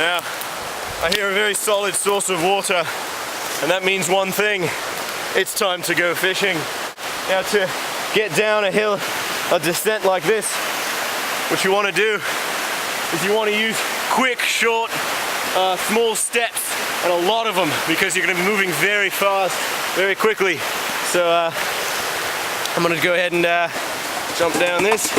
Now, I hear a very solid source of water, and that means one thing: it's time to go fishing. Now, to get down a hill, a descent like this, what you want to do is you want to use quick, short, small steps, and a lot of them, because you're going to be moving very fast, very quickly. So I'm going to go ahead and jump down this.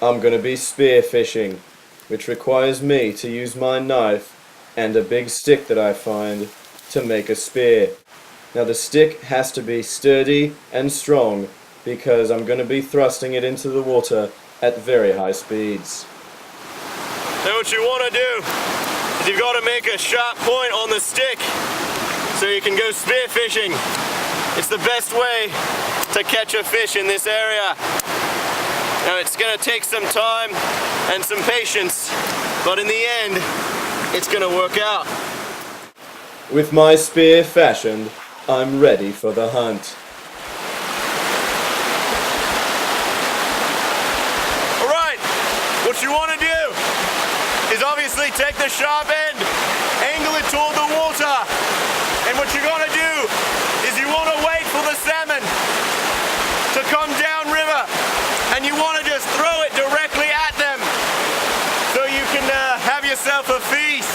I'm going to be spear fishing, which requires me to use my knife and a big stick that I find to make a spear. Now the stick has to be sturdy and strong because I'm going to be thrusting it into the water at very high speeds. Now what you want to do is you've got to make a sharp point on the stick so you can go spear fishing. It's the best way to catch a fish in this area. Now it's going to take some time and some patience, but in the end, it's going to work out. With my spear fashioned, I'm ready for the hunt. Alright, what you want to do is obviously take the sharp end, angle it toward the water, and what you're going to do is you want to wait for the salmon to come down river. And you want to just throw it directly at them so you can have yourself a feast.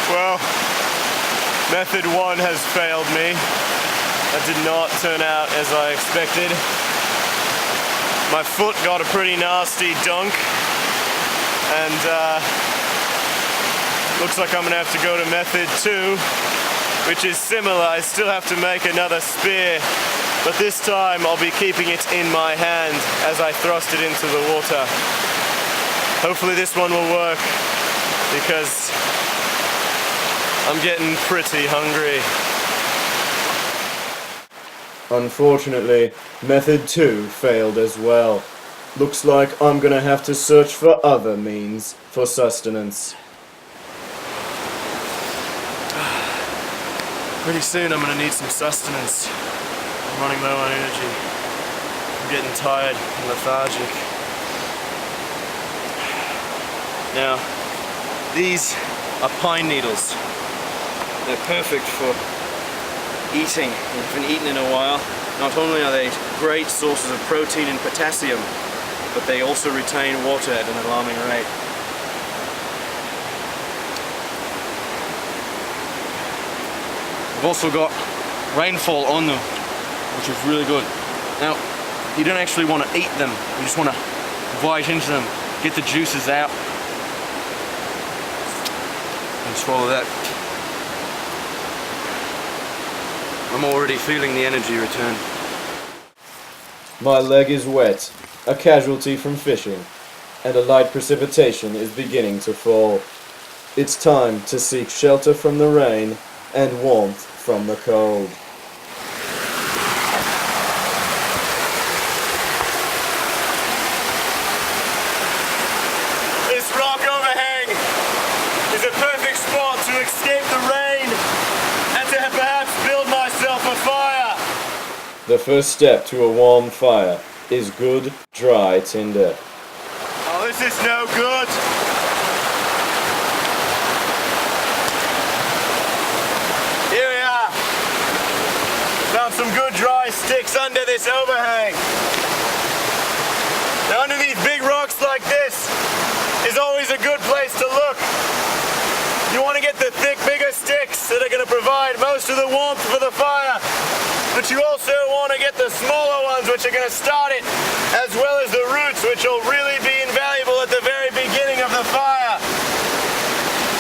Well, method 1 has failed me. That did not turn out as I expected. My foot got a pretty nasty dunk, and looks like I'm gonna have to go to method 2, which is similar. I still have to make another spear, but this time I'll be keeping it in my hand as I thrust it into the water. Hopefully this one will work, because I'm getting pretty hungry. Unfortunately, method 2 failed as well. Looks like I'm gonna have to search for other means for sustenance. Pretty soon I'm gonna need some sustenance. I'm running low on energy. I'm getting tired and lethargic. Now, these are pine needles. They're perfect for eating. We haven't eaten in a while. Not only are they great sources of protein and potassium, but they also retain water at an alarming rate. We've also got rainfall on them, which is really good. Now, you don't actually want to eat them, you just want to bite into them, get the juices out, and swallow that. I'm already feeling the energy return. My leg is wet, a casualty from fishing, and a light precipitation is beginning to fall. It's time to seek shelter from the rain and warmth from the cold. This rock overhang is a perfect spot to escape the rain and to perhaps build myself a fire. The first step to a warm fire is good, dry tinder. Oh, this is no good. Here we are. Found some good dry sticks under this overhang. Now, underneath big rocks like this is always a good place to look. You want to get the thick, bigger sticks that are going to provide most of the warmth for the fire. But you also want to get the smaller ones, which are going to start it, as well as the roots, which will really be invaluable at the very beginning of the fire.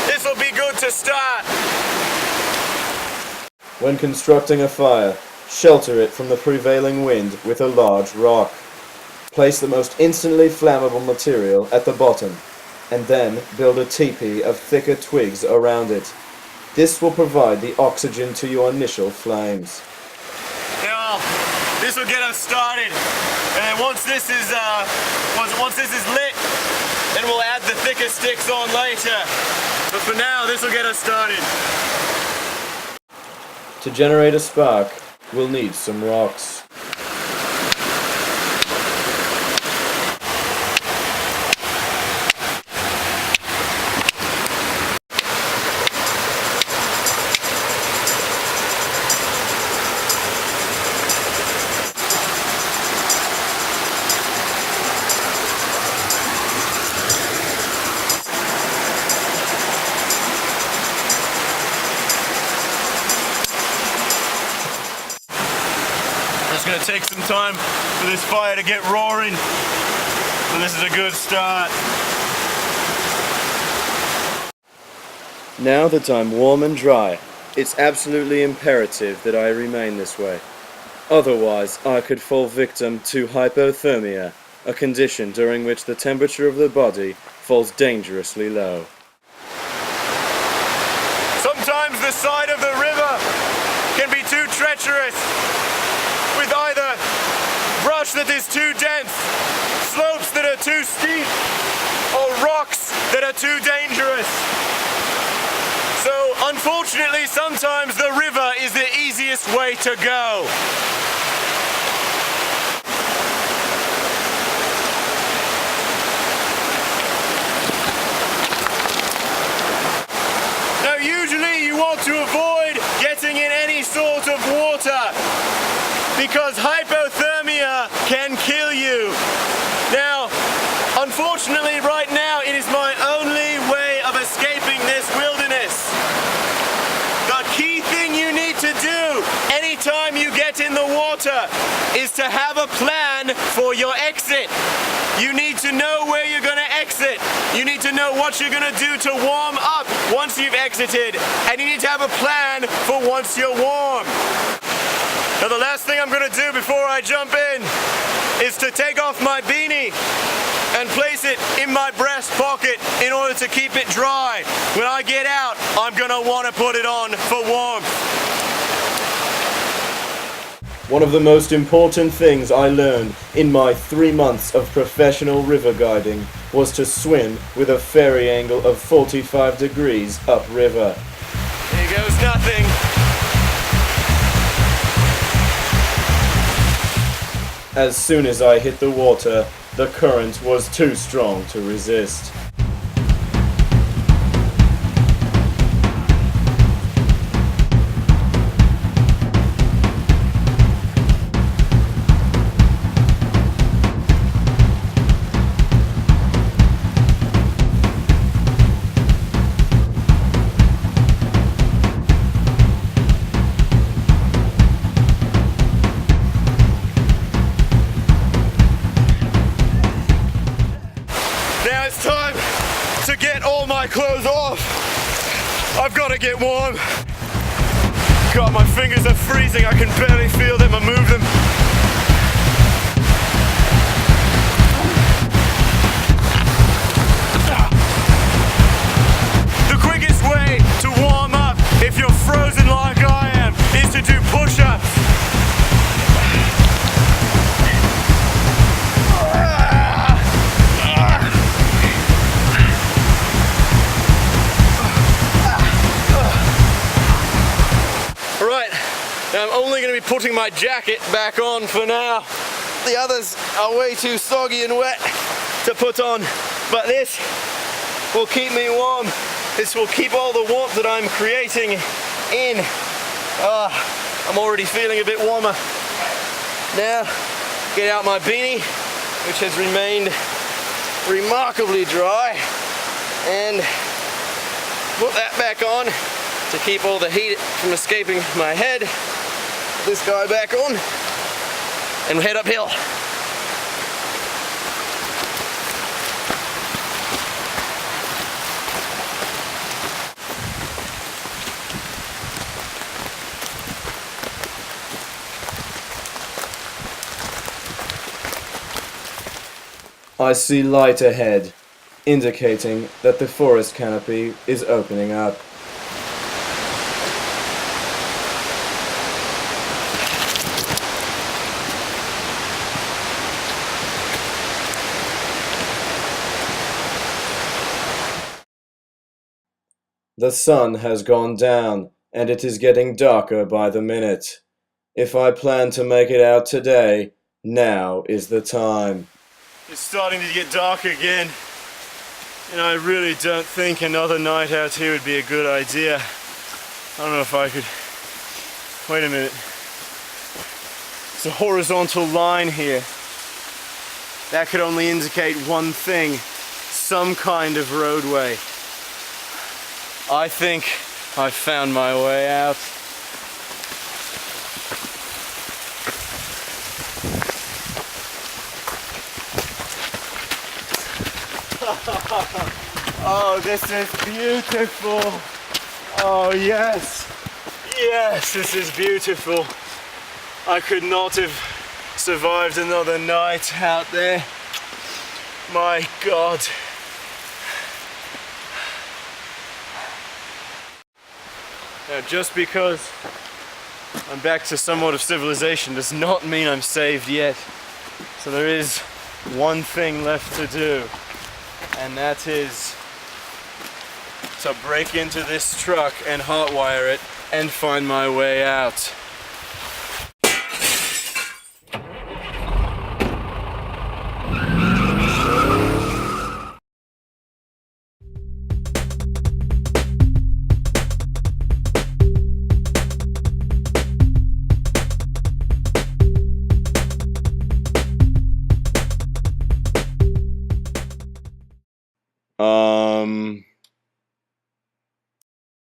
This will be good to start. When constructing a fire, Shelter it from the prevailing wind with a large rock. Place the most instantly flammable material at the bottom, and then build a teepee of thicker twigs around it. This will provide the oxygen to your initial flames. Now, this will get us started, and then once this is lit, then we'll add the thicker sticks on later. But for now, this will get us started. To generate a spark, we'll need some rocks. It's going to take some time for this fire to get roaring, so this is a good start. Now that I'm warm and dry, it's absolutely imperative that I remain this way. Otherwise, I could fall victim to hypothermia, a condition during which the temperature of the body falls dangerously low. Sometimes the side of the river can be too treacherous, with either brush that is too dense, slopes that are too steep, or rocks that are too dangerous. So unfortunately, sometimes the river is the easiest way to go. Now usually you want to avoid getting in any sort of water, because hypothermia can kill you. Now, unfortunately right now it is my only way of escaping this wilderness. The key thing you need to do anytime you get in the water is to have a plan for your exit. You need to know where you're going to exit. You need to know what you're going to do to warm up once you've exited. And you need to have a plan for once you're warm. Now the last thing I'm going to do before I jump in is to take off my beanie and place it in my breast pocket in order to keep it dry. When I get out, I'm going to want to put it on for warmth. One of the most important things I learned in my 3 months of professional river guiding was to swim with a ferry angle of 45 degrees upriver. Here goes nothing. As soon as I hit the water, the current was too strong to resist. Now it's time to get all my clothes off. I've got to get warm. God, my fingers are freezing. I can barely feel them or move them. The quickest way to warm up if you're frozen like I am is to do push-ups. Now I'm only going to be putting my jacket back on for now. The others are way too soggy and wet to put on, but this will keep me warm. This will keep all the warmth that I'm creating in. I'm already feeling a bit warmer. Now, get out my beanie, which has remained remarkably dry, and put that back on to keep all the heat from escaping my head. Put this guy back on and head uphill. I see light ahead, indicating that the forest canopy is opening up. The sun has gone down, and it is getting darker by the minute. If I plan to make it out today, now is the time. It's starting to get dark again, and I really don't think another night out here would be a good idea. I don't know if I could... Wait a minute. It's a horizontal line here. That could only indicate one thing, some kind of roadway. I think I've found my way out. Oh, this is beautiful. Oh, yes. Yes, this is beautiful. I could not have survived another night out there. My God. Now, just because I'm back to somewhat of civilization does not mean I'm saved yet. So there is one thing left to do, and that is to break into this truck and hotwire it and find my way out.